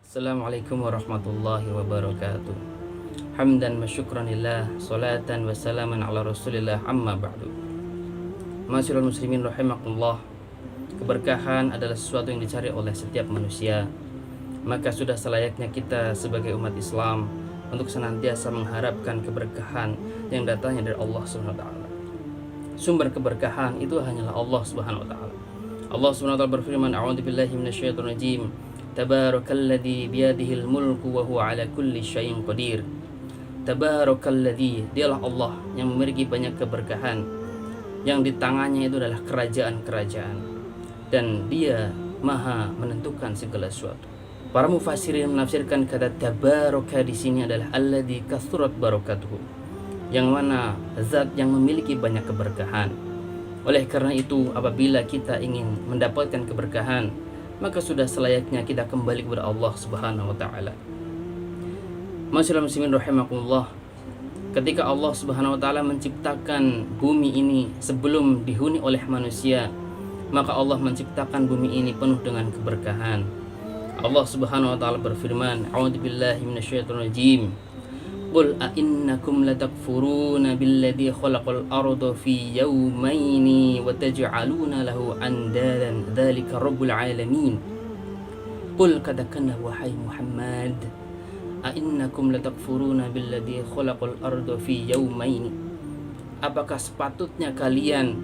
Assalamualaikum warahmatullahi wabarakatuh. Hamdan wa syukranillah, salatan wa salaman ala rasulillah, amma ba'du. Ma'asyiral muslimin rahimakumullah. Keberkahan adalah sesuatu yang dicari oleh setiap manusia. Maka sudah selayaknya kita sebagai umat Islam untuk senantiasa mengharapkan keberkahan yang datangnya dari Allah Subhanahu wa taala. Sumber keberkahan itu hanyalah Allah Subhanahu wa taala. Allah Subhanahu wa taala berfirman, "A'udzubillahi minasyaitonir rajim. Tabarakalladzi biyadihil mulku wa huwa ala kulli syai'in qadir." Tabarakalladzi, dialah Allah yang memiliki banyak keberkahan, yang di tangannya itu adalah kerajaan-kerajaan, dan dia maha menentukan segala sesuatu. Para mufassirin menafsirkan kata tabaraka di sini adalah alladzi kathurat barakatuhu, yang mana zat yang memiliki banyak keberkahan. Oleh karena itu, apabila kita ingin mendapatkan keberkahan, maka sudah selayaknya kita kembali kepada Allah Subhanahu wa taala. Masyaallah muslimin rahimakumullah. Ketika Allah Subhanahu wa taala menciptakan bumi ini sebelum dihuni oleh manusia, maka Allah menciptakan bumi ini penuh dengan keberkahan. Allah Subhanahu wa taala berfirman, "A'udzubillahi minasyaitonir rajim. Qul a'innakum latakfuruna billadzi khalaqal arda fi yawmaini wa taj'aluna lahu andadan dzalika rabbul alamin." Qul, katakanlah wahai Muhammad, a'innakum latakfuruna billadzi khalaqal arda fi yawmaini. Apakah sepatutnya kalian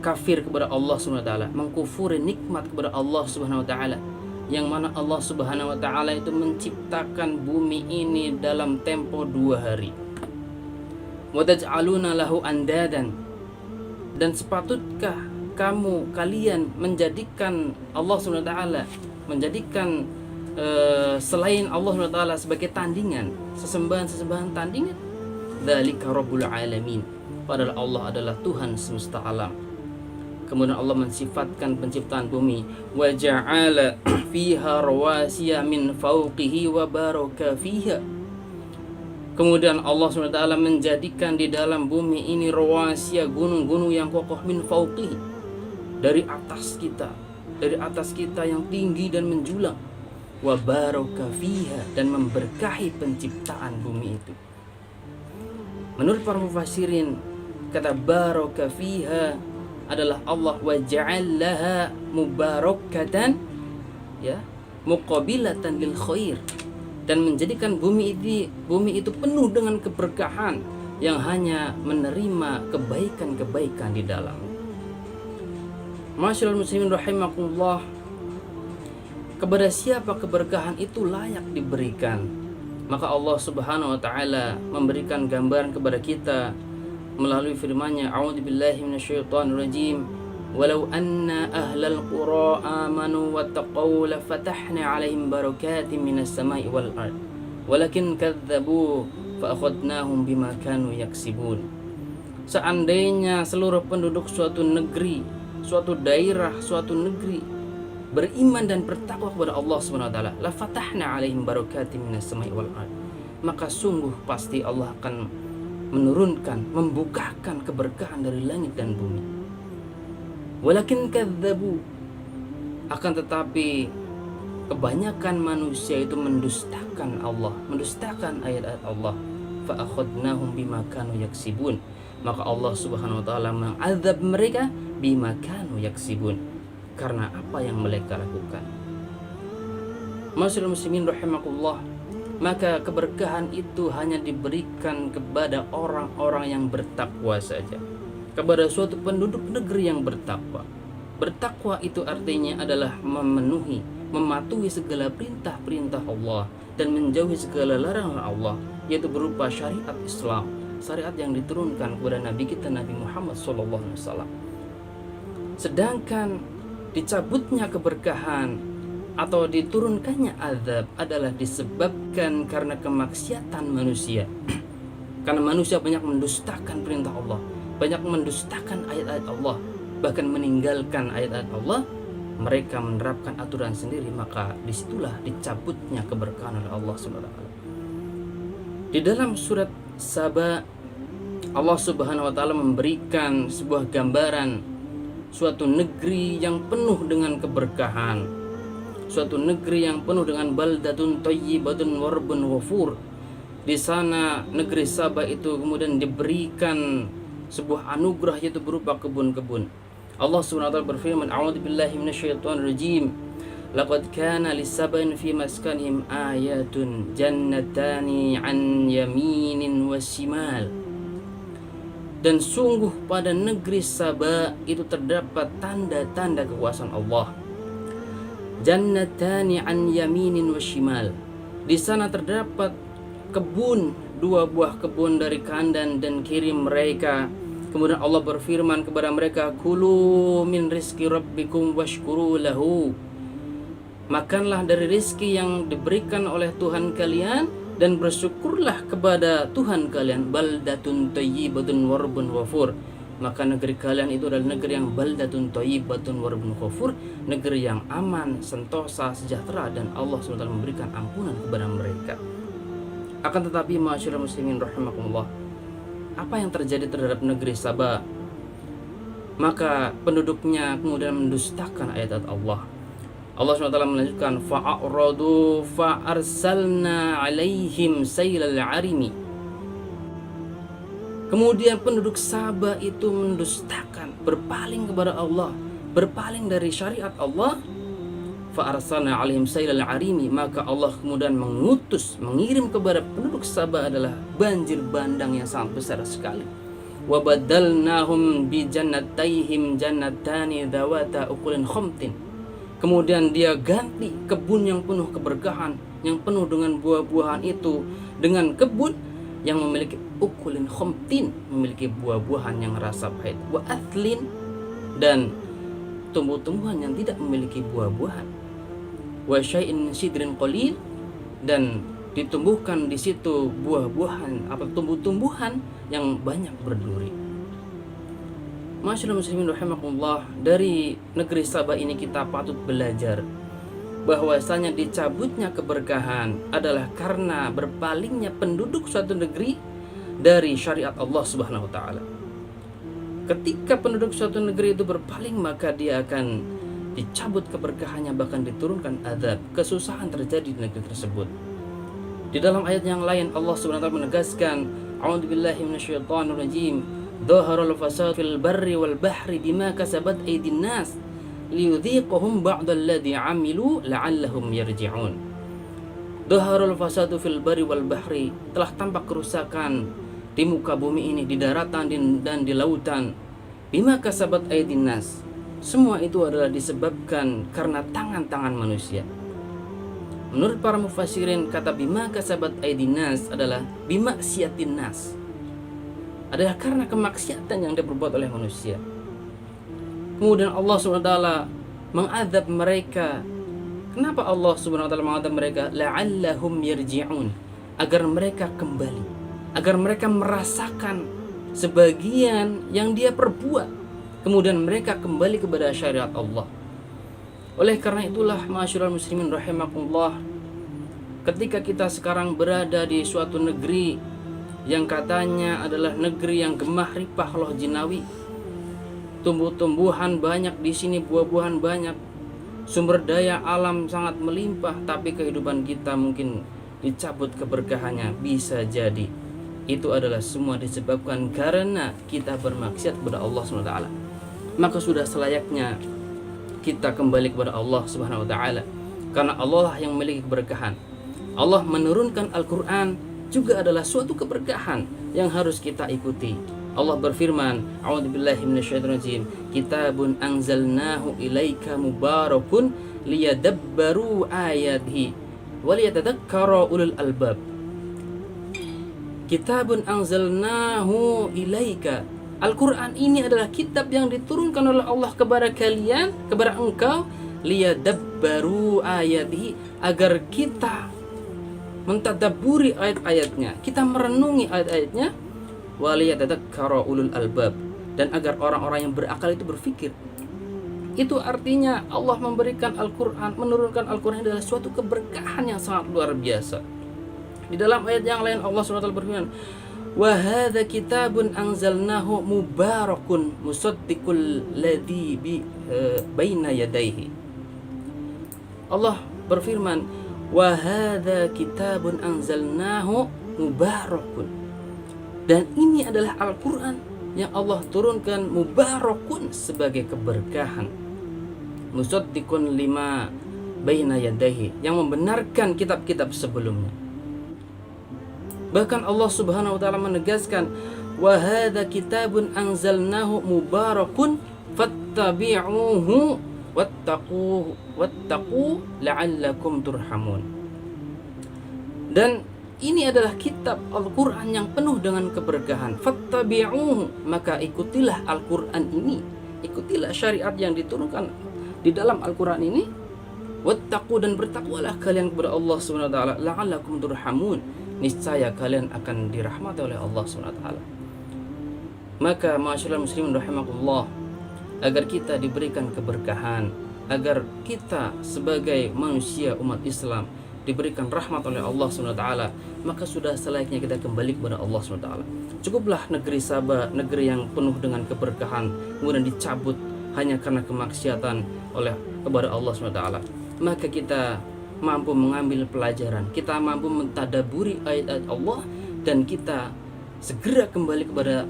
kafir kepada Allah Subhanahu wa taala, mengkufuri nikmat kepada Allah Subhanahu wa taala, yang mana Allah Subhanahu wa taala itu menciptakan bumi ini dalam tempo 2 hari. Wa taj'aluna lahu andadan, dan sepatutkah kalian menjadikan Allah Subhanahu wa taala, menjadikan selain Allah Subhanahu wa taala sebagai tandingan, sesembahan tandingan? Dzalika rabbul alamin, padahal Allah adalah Tuhan semesta alam. Kemudian Allah mensifatkan penciptaan bumi, wa ja'ala fiha rawasiya min fawqihi wa baraka fiha. Kemudian Allah SWT menjadikan di dalam bumi ini rawasiya, gunung-gunung yang kokoh, min fawqihi, dari atas kita yang tinggi dan menjulang, wa baraka fiha, dan memberkahi penciptaan bumi itu. Menurut para mufassirin, kata baraka fiha adalah Allah wa ja'alaha mubarakatan, ya, muqabilatan lil khair, dan menjadikan bumi itu penuh dengan keberkahan yang hanya menerima kebaikan-kebaikan di dalam. Masyaallah muslimin rahimakumullah. Kepada siapa keberkahan itu layak diberikan? Maka Allah Subhanahu wa taala memberikan gambaran kepada kita melalui firman-Nya, "A'udzubillahi minasyaitonir rajim. Walau anna ahlal qura amanu wattaqaw lafatahna 'alaihim barakatin minas sama'i wal ard. Walakin kadzdzabu fa akhadnahum bima kanu yaksibun." Seandainya seluruh penduduk suatu negeri, suatu daerah, suatu negeri beriman dan bertakwa kepada Allah Subhanahu wa taala, lafatahna 'alaihim barakatin minas sama'i wal ard, maka sungguh pasti Allah akan menurunkan, membukakan keberkahan dari langit dan bumi. Walakin kadzdzabu, akan tetapi kebanyakan manusia itu mendustakan Allah, mendustakan ayat-ayat Allah. Fa akhadnahum bima kanu yaksibun, maka Allah Subhanahu wa taala mengazab mereka bima kanu yaksibun, karena apa yang mereka lakukan. Masyaallah muslimin rahimakumullah. Maka keberkahan itu hanya diberikan kepada orang-orang yang bertakwa saja, kepada suatu penduduk negeri yang bertakwa. Bertakwa itu artinya adalah mematuhi segala perintah-perintah Allah dan menjauhi segala larangan Allah, yaitu berupa syariat Islam, syariat yang diturunkan kepada Nabi kita Nabi Muhammad SAW. Sedangkan dicabutnya keberkahan atau diturunkannya azab adalah disebabkan karena kemaksiatan manusia. Karena manusia banyak mendustakan perintah Allah, banyak mendustakan ayat-ayat Allah, bahkan meninggalkan ayat-ayat Allah, mereka menerapkan aturan sendiri, maka disitulah dicabutnya keberkahan oleh Allah SWT. Di dalam surat Saba Allah Subhanahu wa taala memberikan sebuah gambaran suatu negeri yang penuh dengan keberkahan, suatu negeri yang penuh dengan baldatun thayyibatun wa rabbun ghafur. Di sana negeri Sabah itu kemudian diberikan sebuah anugerah, yaitu berupa kebun-kebun. Allah Subhanahu wa taala berfirman, "A'udzu billahi minasyaitonir rajim. Laqad kana lis-sab'in fi maskanihim ayatun jannatani 'an yaminin wa shimal." Dan sungguh pada negeri Sabah itu terdapat tanda-tanda kekuasaan Allah. Jannatani 'an yaminin wa shimal. Di sana terdapat kebun, dua buah kebun dari kanan dan kiri mereka. Kemudian Allah berfirman kepada mereka, "Kulu min rizki rabbikum washkuru lahu." Makanlah dari rizki yang diberikan oleh Tuhan kalian dan bersyukurlah kepada Tuhan kalian. Baldatun thayyibatun wa rabbun ghafur. Maka negeri kalian itu adalah negeri yang baldatun thayyibatun wa rabbun ghafur, negeri yang aman, sentosa, sejahtera, dan Allah SWT memberikan ampunan kepada mereka. Akan tetapi ma'asyiral muslimin rahimakumullah, apa yang terjadi terhadap negeri Sabah? Maka penduduknya kemudian mendustakan ayat-ayat Allah. Allah SWT melanjutkan, fa'aradu fa'arsalna alaihim sailal arimi. Kemudian penduduk Sabah itu mendustakan, berpaling kepada Allah, berpaling dari syariat Allah. Fa'arsalna alaihim sailal arimi, maka Allah kemudian mengirim kepada penduduk Sabah adalah banjir bandang yang sangat besar sekali. Wa badalnahum bi jannatayhim jannatani dzawata ukulin khamtin. Kemudian dia ganti kebun yang penuh keberkahan, yang penuh dengan buah-buahan itu, dengan kebun yang memiliki ukulin khamtin, memiliki buah-buahan yang rasa pahit, wa athlin, dan tumbuh-tumbuhan yang tidak memiliki buah-buahan, wa syai'in sidrin qalil, dan ditumbuhkan di situ buah-buahan atau tumbuh-tumbuhan yang banyak berduri. Masyaallah muslimin rahimakumullah, dari negeri Sabah ini kita patut belajar bahwasanya dicabutnya keberkahan adalah karena berpalingnya penduduk suatu negeri dari syariat Allah Subhanahu wa taala. Ketika penduduk suatu negeri itu berpaling, maka dia akan dicabut keberkahannya, bahkan diturunkan azab, kesusahan terjadi di negeri tersebut. Di dalam ayat yang lain Allah Subhanahu wa taala menegaskan, a'udzubillahi minasyaitonir rajim, dhaharal fasad fil barri wal bahri bima kasabat aydin nas liyudhiqahum ba'dalladzi 'amilu la'allahum yarji'un. Dhaharal fasadu fil barri wal bahri, telah tampak kerusakan di muka bumi ini, di daratan dan di lautan. Bima kasabat aydin nas, semua itu adalah disebabkan karena tangan-tangan manusia. Menurut para mufassirin, kata bima kasabat aydin nas adalah bimaksiatin nas, adalah karena kemaksiatan yang diperbuat oleh manusia. Kemudian Allah SWT mengadab mereka. Kenapa Allah SWT mengadab mereka? La'allahum yarji'un, agar mereka kembali, agar mereka merasakan sebagian yang dia perbuat, kemudian mereka kembali kepada syariat Allah. Oleh karena itulah ma'asyiral muslimin rahimakumullah, ketika kita sekarang berada di suatu negeri yang katanya adalah negeri yang gemah ripah loh jinawi, tumbuh-tumbuhan banyak di sini, buah-buahan banyak, sumber daya alam sangat melimpah, tapi kehidupan kita mungkin dicabut keberkahannya. Bisa jadi itu adalah semua disebabkan karena kita bermaksiat kepada Allah SWT. Maka sudah selayaknya kita kembali kepada Allah Subhanahu wa taala, karena Allah lah yang memiliki keberkahan. Allah menurunkan Al-Qur'an juga adalah suatu keberkahan yang harus kita ikuti. Allah berfirman, a'udzubillahi minasyaitonir rajim, kitabun anzalnahu ilaika mubarakun liyadabbaru ayatihi wa liyatadzakkara ulul albab. Kitabun anzalnahu ilaika, Al-Quran ini adalah kitab yang diturunkan oleh Allah kepada kalian, kepada engkau, liyadabbaru ayatihi, agar kita mentadabburi ayat-ayatnya, kita merenungi ayat-ayatnya, wa liyatadzakkara ulul albab, dan agar orang-orang yang berakal itu berfikir. Itu artinya Allah memberikan Al-Quran, menurunkan Al-Quran adalah suatu keberkahan yang sangat luar biasa. Di dalam ayat yang lain Allah SWT berfirman, wa hadza kitabun anzalnahu mubarakun musaddiqul ladzi baina yadayhi. Allah berfirman, wa hadza kitabun anzalnahu mubarakun. Dan ini adalah Al-Qur'an yang Allah turunkan mubarakun sebagai keberkahan. Musaddiqun lima baina yadayhi, yang membenarkan kitab-kitab sebelumnya. Bahkan Allah Subhanahu wa taala menegaskan, wa hadza kitabun anzalnahu mubarakun fattabi'uhu wattaqu la'allakum turhamun. Dan ini adalah kitab Al-Qur'an yang penuh dengan keberkahan. Fattabi'uhu, maka ikutilah Al-Qur'an ini, ikutilah syariat yang diturunkan di dalam Al-Qur'an ini. Wattaqu, dan bertakwalah kalian kepada Allah Subhanahu wa taala, la'allakum turhamun, niscaya kalian akan dirahmati oleh Allah Subhanahu wa taala. Maka ma'asyiral muslimin rahimakumullah, agar kita diberikan keberkahan, agar kita sebagai manusia umat Islam diberikan rahmat oleh Allah SWT, maka sudah selayaknya kita kembali kepada Allah SWT. Cukuplah negeri Sabah, negeri yang penuh dengan keberkahan, kemudian dicabut hanya karena kemaksiatan kepada Allah SWT. Maka kita mampu mengambil pelajaran, kita mampu mentadaburi ayat-ayat Allah, dan kita segera kembali kepada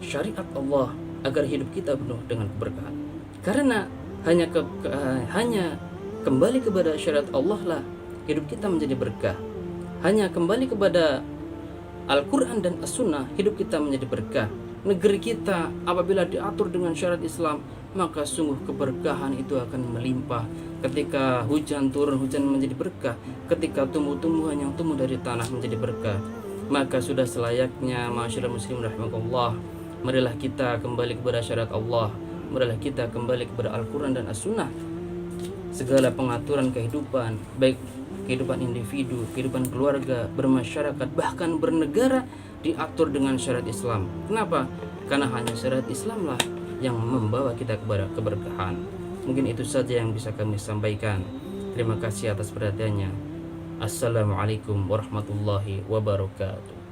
syariat Allah agar hidup kita penuh dengan keberkahan. Karena hanya kembali kepada syariat Allah lah hidup kita menjadi berkah. Hanya kembali kepada Al-Quran dan As-Sunnah hidup kita menjadi berkah. Negeri kita apabila diatur dengan syariat Islam, maka sungguh keberkahan itu akan melimpah. Ketika hujan turun, hujan menjadi berkah. Ketika tumbuh-tumbuhan yang tumbuh dari tanah menjadi berkah. Maka sudah selayaknya ma'asyiral muslimin rahimakumullah, marilah kita kembali kepada syariat Allah, marilah kita kembali kepada Al-Quran dan As-Sunnah. Segala pengaturan kehidupan, baik kehidupan individu, kehidupan keluarga, bermasyarakat, bahkan bernegara, diatur dengan syariat Islam. Kenapa? Karena hanya syariat Islamlah yang membawa kita kepada keberkahan. Mungkin itu saja yang bisa kami sampaikan. Terima kasih atas perhatiannya. Assalamualaikum warahmatullahi wabarakatuh.